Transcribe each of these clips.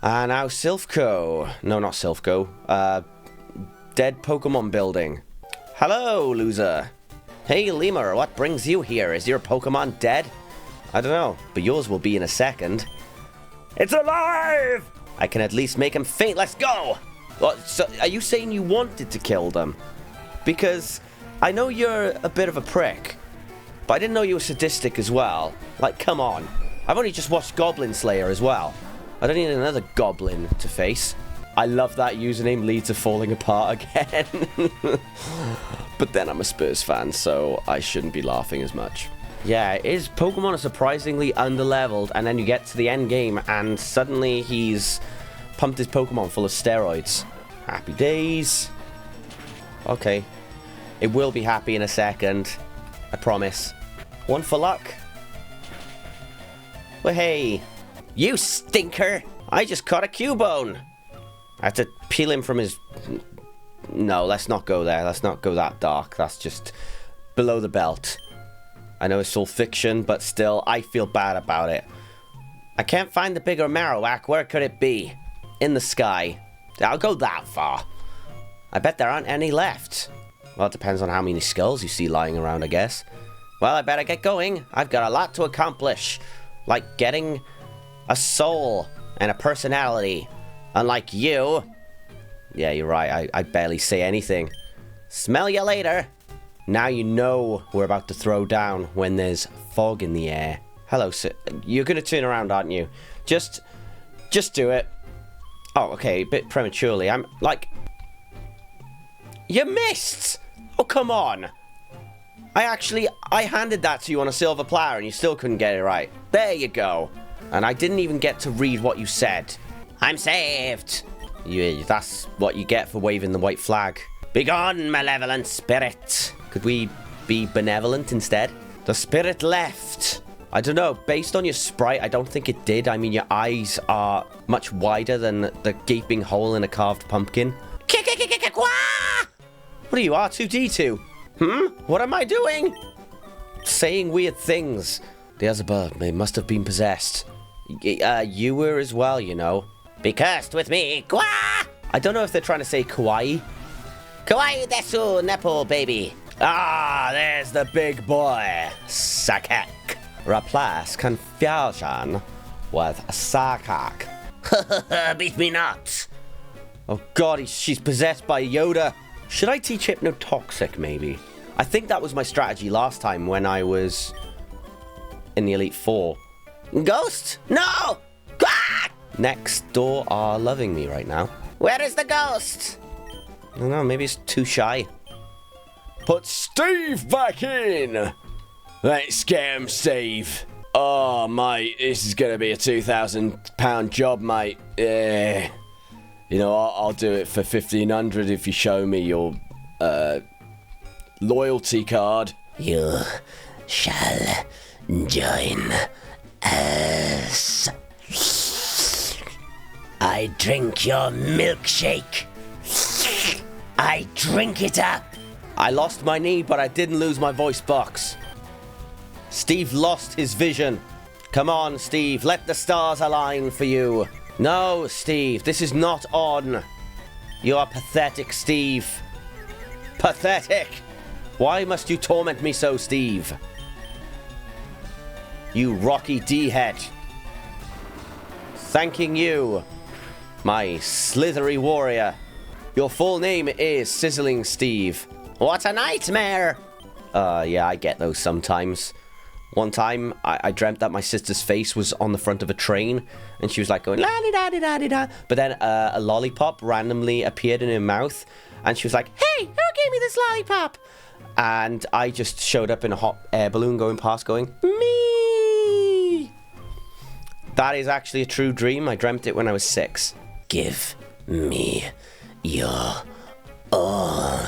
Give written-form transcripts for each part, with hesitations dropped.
Now Silphco. No, not Silphco. Dead Pokemon building. Hello, loser. Hey, Lemur, what brings you here? Is your Pokemon dead? I don't know, but yours will be in a second. It's alive! I can at least make him faint. Let's go! What, so are you saying you wanted to kill them? Because I know you're a bit of a prick, but I didn't know you were sadistic as well. Like, come on. I've only just watched Goblin Slayer as well. I don't need another goblin to face. I love that username leads to falling apart again. But then I'm a Spurs fan, so I shouldn't be laughing as much. Yeah, his Pokemon are surprisingly underleveled, and then you get to the end game, and suddenly he's pumped his Pokemon full of steroids. Happy days. Okay. It will be happy in a second. I promise. One for luck. Well, hey. You stinker! I just caught a Cubone! I have to peel him from his... No, let's not go there. Let's not go that dark. That's just below the belt. I know it's all fiction, but still, I feel bad about it. I can't find the bigger Marowak. Where could it be? In the sky. I'll go that far. I bet there aren't any left. Well, it depends on how many skulls you see lying around, I guess. Well, I better get going. I've got a lot to accomplish. Like getting a soul and a personality. Unlike you. Yeah, you're right. I barely say anything. Smell you later. Now you know we're about to throw down when there's fog in the air. Hello, sir. You're going to turn around, aren't you? Just do it. Oh, okay. A bit prematurely. I'm like... You missed! Oh, come on. I handed that to you on a silver platter and you still couldn't get it right. There you go. And I didn't even get to read what you said. I'm saved. Yeah, that's what you get for waving the white flag. Begone, malevolent spirit. Could we be benevolent instead? The spirit left. I don't know. Based on your sprite, I don't think it did. I mean, your eyes are much wider than the gaping hole in a carved pumpkin. What are you, R2-D2? What am I doing? Saying weird things. The Azabah, they must have been possessed. You were as well, you know. Be cursed with me. Kwa! I don't know if they're trying to say kawaii. Kawaii desu, Nepo baby. Ah, there's the big boy. Sakek. Replace confusion with Sakak. Beat me not. Oh god, she's possessed by Yoda. Should I teach Hypnotoxic, maybe? I think that was my strategy last time when I was in the Elite Four. Ghost? No! Ah! Next door are loving me right now. Where is the ghost? I don't know, maybe it's too shy. Put Steve back in! Let's get him, Steve. Oh, mate, this is going to be a £2,000 job, mate. Yeah. You know, I'll do it for 1,500 if you show me your, loyalty card. You shall join us. I drink your milkshake. I drink it up. I lost my knee, but I didn't lose my voice box. Steve lost his vision. Come on, Steve, let the stars align for you. No, Steve, this is not on. You are pathetic, Steve. Pathetic. Why must you torment me so, Steve? You Rocky D-head. Thanking you, my slithery warrior. Your full name is Sizzling Steve. What a nightmare! Yeah, I get those sometimes. One time, I dreamt that my sister's face was on the front of a train, and she was like going la-di-da-di-da-di-da. But then a lollipop randomly appeared in her mouth, and she was like, hey, who gave me this lollipop? And I just showed up in a hot air balloon going past going, me! That is actually a true dream. I dreamt it when I was 6. Give me your all.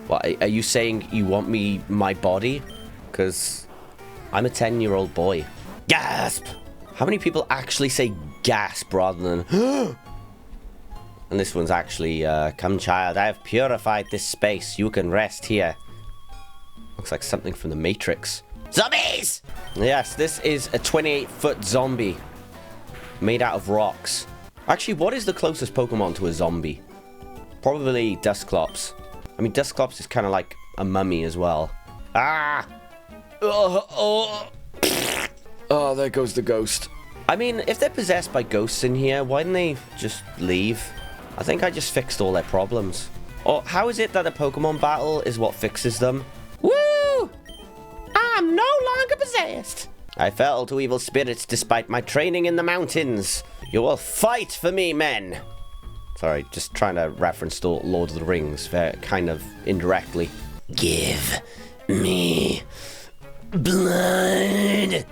What, are you saying you want me, my body? Because I'm a 10-year-old boy. Gasp! How many people actually say gasp rather than And this one's actually, come child, I have purified this space. You can rest here. Looks like something from the Matrix. Zombies! Yes, this is a 28-foot zombie. Made out of rocks. Actually, what is the closest Pokemon to a zombie? Probably Dusclops. I mean, Dusclops is kind of like a mummy as well. Ah! Oh, there goes the ghost. I mean, if they're possessed by ghosts in here, why didn't they just leave? I think I just fixed all their problems. Or how is it that a Pokemon battle is what fixes them? Woo! I'm no longer possessed. I fell to evil spirits despite my training in the mountains. You will fight for me, men. Sorry, just trying to reference the Lord of the Rings, kind of indirectly. Give me blood.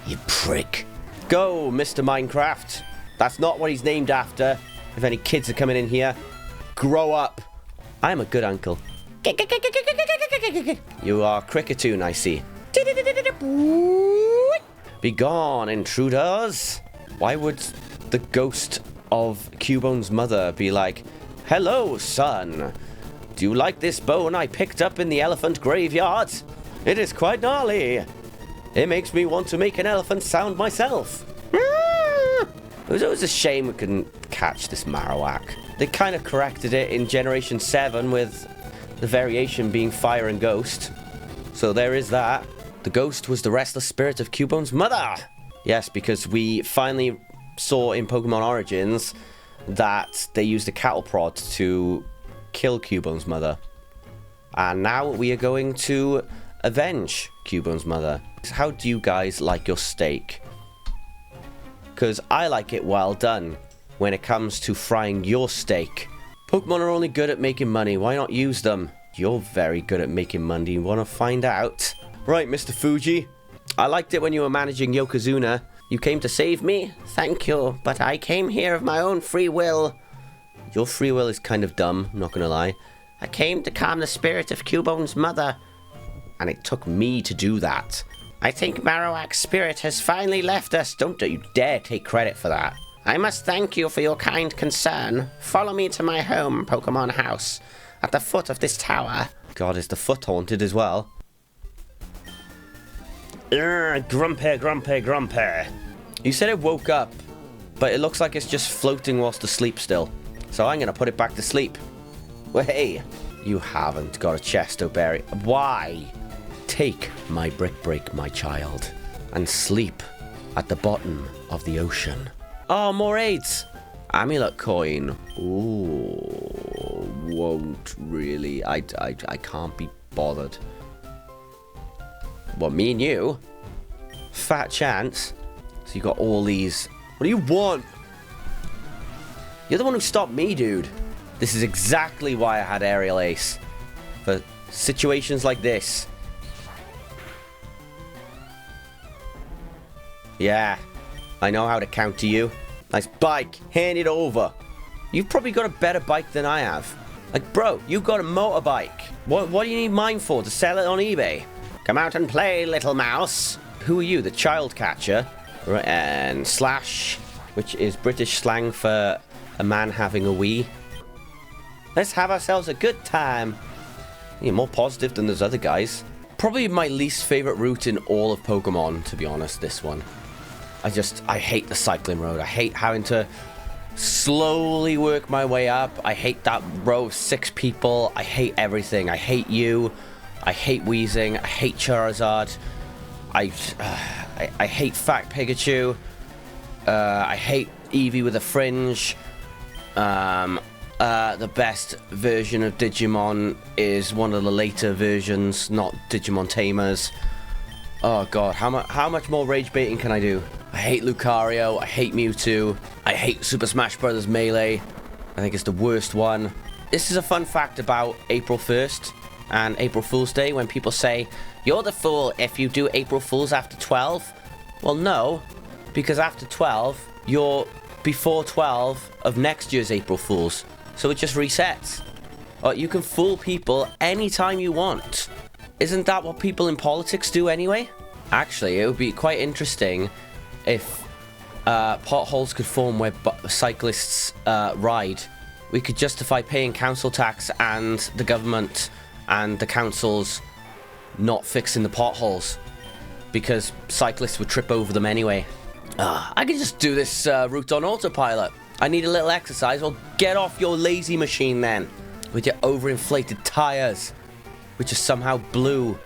You prick. Go, Mr. Minecraft. That's not what he's named after. If any kids are coming in here, grow up. I'm a good uncle. You are Cricketoon, I see. Be gone, intruders. Why would the ghost of Cubone's mother be like, hello, son. Do you like this bone I picked up in the elephant graveyard? It is quite gnarly. It makes me want to make an elephant sound myself. It was always a shame we couldn't catch this Marowak. They kind of corrected it in Generation 7 with the variation being fire and ghost. So there is that. The ghost was the restless spirit of Cubone's mother. Yes, because we finally saw in Pokemon Origins that they used a cattle prod to kill Cubone's mother. And now we are going to avenge Cubone's mother. How do you guys like your steak? Because I like it well done when it comes to frying your steak. Pokemon are only good at making money. Why not use them? You're very good at making money. You want to find out? Right, Mr. Fuji. I liked it when you were managing Yokozuna. You came to save me? Thank you. But I came here of my own free will. Your free will is kind of dumb, not gonna lie. I came to calm the spirit of Cubone's mother. And it took me to do that. I think Marowak's spirit has finally left us. Don't you dare take credit for that. I must thank you for your kind concern. Follow me to my home, Pokemon house, at the foot of this tower. God, is the foot haunted as well? Grumpy, grumpy, grumpy. You said it woke up, but it looks like it's just floating whilst asleep still. So I'm going to put it back to sleep. Well, hey, you haven't got a Chesto Berry. Why? Take my brick break, my child, and sleep at the bottom of the ocean. Oh, more aids. Amulet coin. Ooh, won't really. I can't be bothered. What, me and you? Fat chance. So you got all these. What do you want? You're the one who stopped me, dude. This is exactly why I had Aerial Ace. For situations like this. Yeah, I know how to counter you. Nice bike, hand it over. You've probably got a better bike than I have. Like, bro, you got a motorbike. What do you need mine for? To sell it on eBay? Come out and play, little mouse. Who are you, the child catcher? Right, and slash, which is British slang for a man having a wee. Let's have ourselves a good time. You're more positive than those other guys. Probably my least favorite route in all of Pokemon, to be honest, this one. I hate the cycling road. I hate having to slowly work my way up. I hate that row of 6 people. I hate everything. I hate you. I hate Weezing. I hate Charizard. I hate Fat Pikachu. I hate Eevee with a fringe. The best version of Digimon is one of the later versions, not Digimon Tamers. Oh god, how much more rage baiting can I do? I hate Lucario, I hate Mewtwo, I hate Super Smash Bros. Melee. I think it's the worst one. This is a fun fact about April 1st and April Fool's Day when people say, you're the fool if you do April Fools after 12. Well, no, because after 12, you're before 12 of next year's April Fools. So it just resets. You can fool people anytime you want. Isn't that what people in politics do anyway? Actually, it would be quite interesting if potholes could form where cyclists ride. We could justify paying council tax and the government and the councils not fixing the potholes because cyclists would trip over them anyway. I can just do this route on autopilot. I need a little exercise. Well, get off your lazy machine then. With your overinflated tires. Which are somehow blue.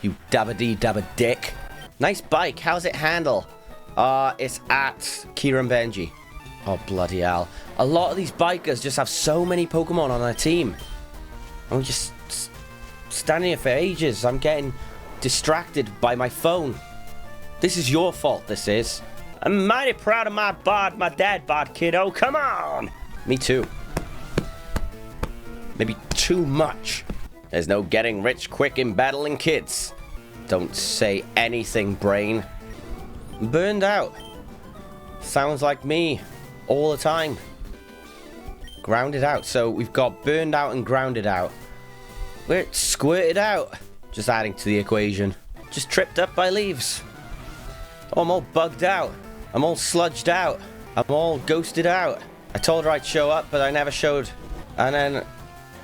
You dabba-dee-dabba dick. Nice bike. How's it handle? It's at KeyrunBenji. Oh, bloody hell. A lot of these bikers just have so many Pokemon on their team. I'm just standing here for ages. I'm getting distracted by my phone. This is your fault, this is. I'm mighty proud of my dad bod, kiddo. Come on! Me too. Maybe too much. There's no getting rich quick in battling kids. Don't say anything, brain. Burned out. Sounds like me. All the time. Grounded out. So we've got burned out and grounded out. We're squirted out. Just adding to the equation. Just tripped up by leaves. Oh, I'm all bugged out. I'm all sludged out. I'm all ghosted out. I told her I'd show up, but I never showed. And then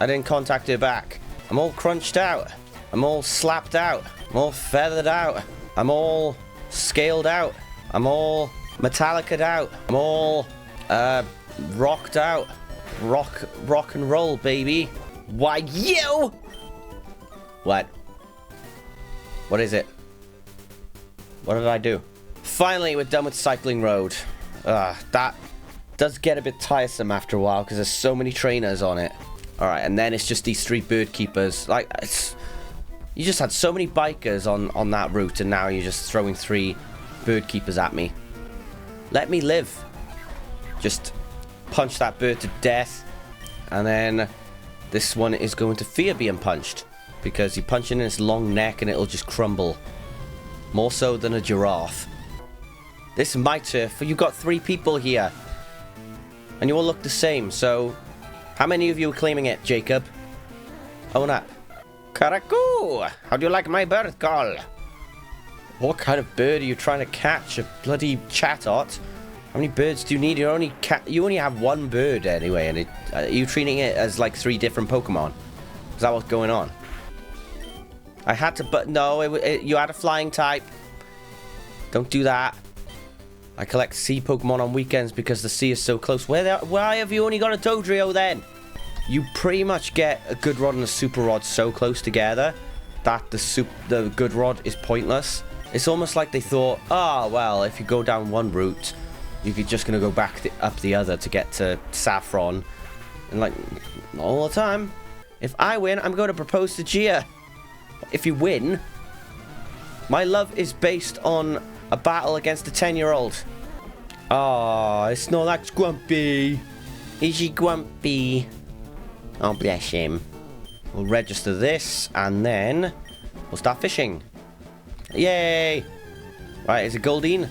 I didn't contact her back. I'm all crunched out. I'm all slapped out. I'm all feathered out. I'm all scaled out. I'm all metallica'd out. I'm all rocked out. Rock and roll, baby. Why, you? What? What is it? What did I do? Finally, we're done with Cycling Road. That does get a bit tiresome after a while because there's so many trainers on it. Alright, and then it's just these 3 bird keepers. Like, you just had so many bikers on that route, and now you're just throwing 3 bird keepers at me. Let me live. Just punch that bird to death, and then this one is going to fear being punched, because you punch it in its long neck and it'll just crumble. More so than a giraffe. This is my turf. You've got 3 people here. And you all look the same, so... How many of you are claiming it, Jacob? Own up. Karaku! How do you like my bird call? What kind of bird are you trying to catch? A bloody chatot? How many birds do you need? You only have 1 bird anyway, and are you treating it as like 3 different Pokemon? Is that what's going on? I had to, but no, you had a flying type. Don't do that. I collect sea Pokemon on weekends because the sea is so close. Why have you only got a Dodrio then? You pretty much get a good rod and a super rod so close together that the good rod is pointless. It's almost like they thought, well, if you go down one route, you're just going to go back up the other to get to Saffron. And like, all the time. If I win, I'm going to propose to Gia. If you win, my love is based on a battle against a 10-year-old. It's not like Grumpy. Is he grumpy? Oh, bless him. We'll register this, and then we'll start fishing. Yay! Right, is it Goldeen?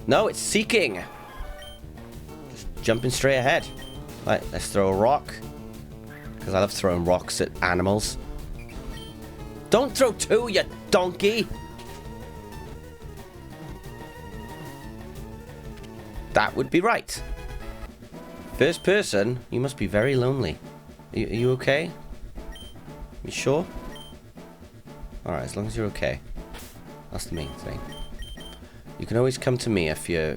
No, it's Seaking. Just jumping straight ahead. Right, let's throw a rock. Because I love throwing rocks at animals. Don't throw 2, you donkey! That would be right. First person, you must be very lonely. Are you okay? You sure? Alright, as long as you're okay. That's the main thing. You can always come to me if you're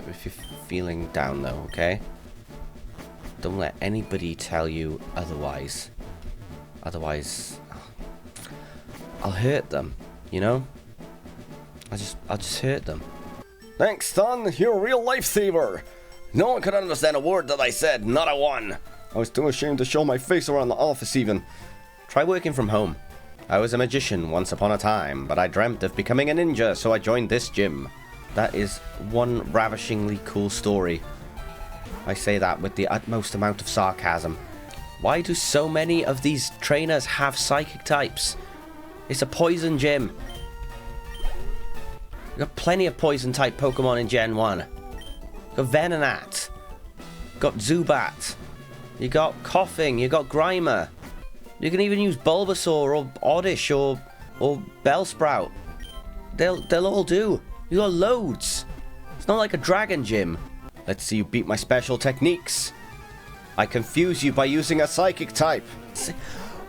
feeling down though, okay? Don't let anybody tell you otherwise. Otherwise, I'll hurt them, you know? I'll just hurt them. Thanks, son. You're a real lifesaver. No one could understand a word that I said, not a one. I was too ashamed to show my face around the office even. Try working from home. I was a magician once upon a time, but I dreamt of becoming a ninja, so I joined this gym. That is one ravishingly cool story. I say that with the utmost amount of sarcasm. Why do so many of these trainers have psychic types? It's a poison gym. You got plenty of poison type Pokemon in Gen 1. You got Venonat. You got Zubat. You got Coughing. You got Grimer. You can even use Bulbasaur or Oddish or Bellsprout. They'll all do. You got loads. It's not like a dragon gym. Let's see you beat my special techniques. I confuse you by using a psychic type.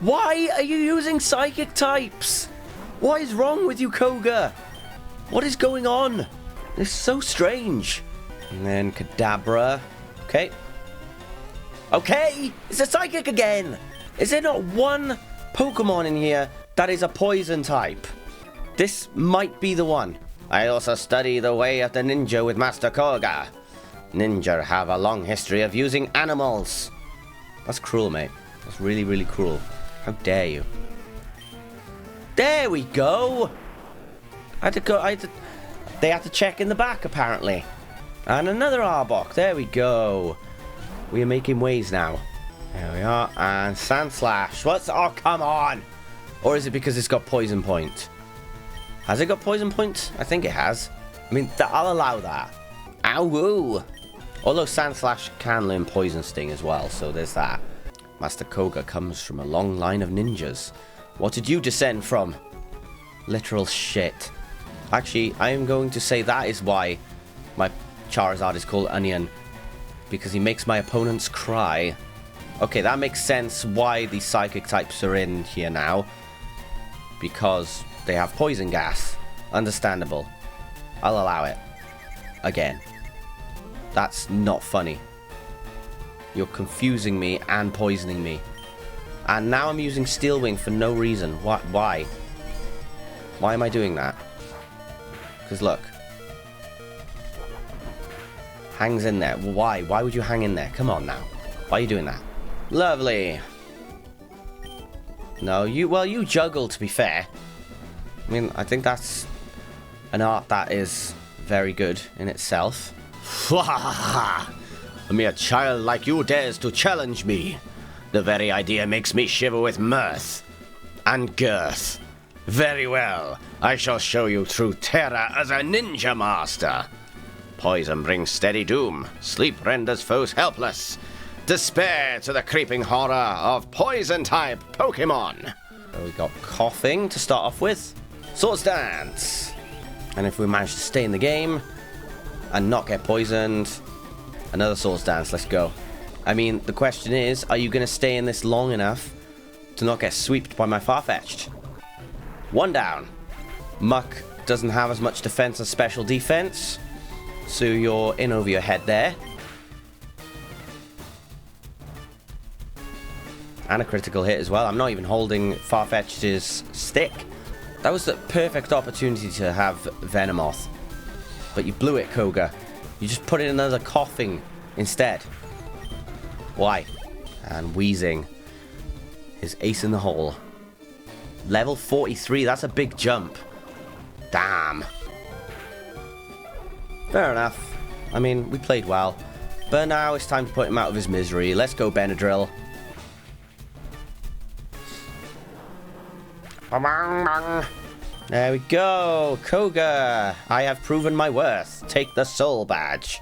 Why are you using psychic types? What is wrong with you, Koga? What is going on? It's so strange. And then Kadabra. Okay. Okay! It's a Psychic again! Is there not one Pokemon in here that is a poison type? This might be the one. I also study the way of the ninja with Master Koga. Ninja have a long history of using animals. That's cruel, mate. That's really, really cruel. How dare you? There we go! They had to check in the back, apparently. And another Arbok. There we go. We are making waves now. There we are. And Sandslash. What's... Oh, come on! Or is it because it's got Poison Point? Has it got Poison Point? I think it has. I mean, I'll allow that. Ow! Although Sandslash can learn Poison Sting as well, so there's that. Master Koga comes from a long line of ninjas. What did you descend from? Literal shit. Actually, I am going to say that is why my Charizard is called Onion. Because he makes my opponents cry. Okay, that makes sense why the Psychic types are in here now. Because they have Poison Gas. Understandable. I'll allow it. Again. That's not funny. You're confusing me and poisoning me. And now I'm using Steel Wing for no reason. Why? Why am I doing that? Because look. Hangs in there. Why? Why would you hang in there? Come on now. Why are you doing that? Lovely. No, you juggle, to be fair. I mean, I think that's an art that is very good in itself. A mere child like you dares to challenge me. The very idea makes me shiver with mirth and girth. Very well, I shall show you true terror as a ninja master. Poison brings steady doom. Sleep renders foes helpless. Despair to the creeping horror of poison-type Pokemon. So we got Coughing to start off with. Swords Dance. And if we manage to stay in the game and not get poisoned, another Swords Dance. Let's go. I mean, the question is, are you going to stay in this long enough to not get sweeped by my Farfetch'd? One down. Muck doesn't have as much defense as special defense, so you're in over your head there. And a critical hit as well. I'm not even holding Farfetch'd's stick. That was the perfect opportunity to have Venomoth. But you blew it, Koga. You just put in another Coughing instead. Why? And Wheezing. His ace in the hole. Level 43, that's a big jump. Damn. Fair enough. I mean, we played well. But now it's time to put him out of his misery. Let's go, Benadryl. There we go. Koga, I have proven my worth. Take the soul badge.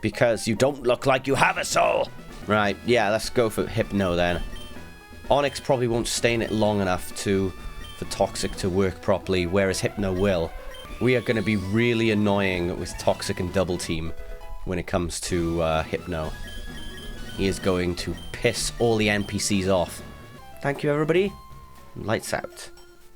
Because you don't look like you have a soul. Right, yeah, let's go for Hypno then. Onyx probably won't stay in it long enough for Toxic to work properly, whereas Hypno will. We are going to be really annoying with Toxic and Double Team when it comes to Hypno. He is going to piss all the NPCs off. Thank you, everybody. Lights out.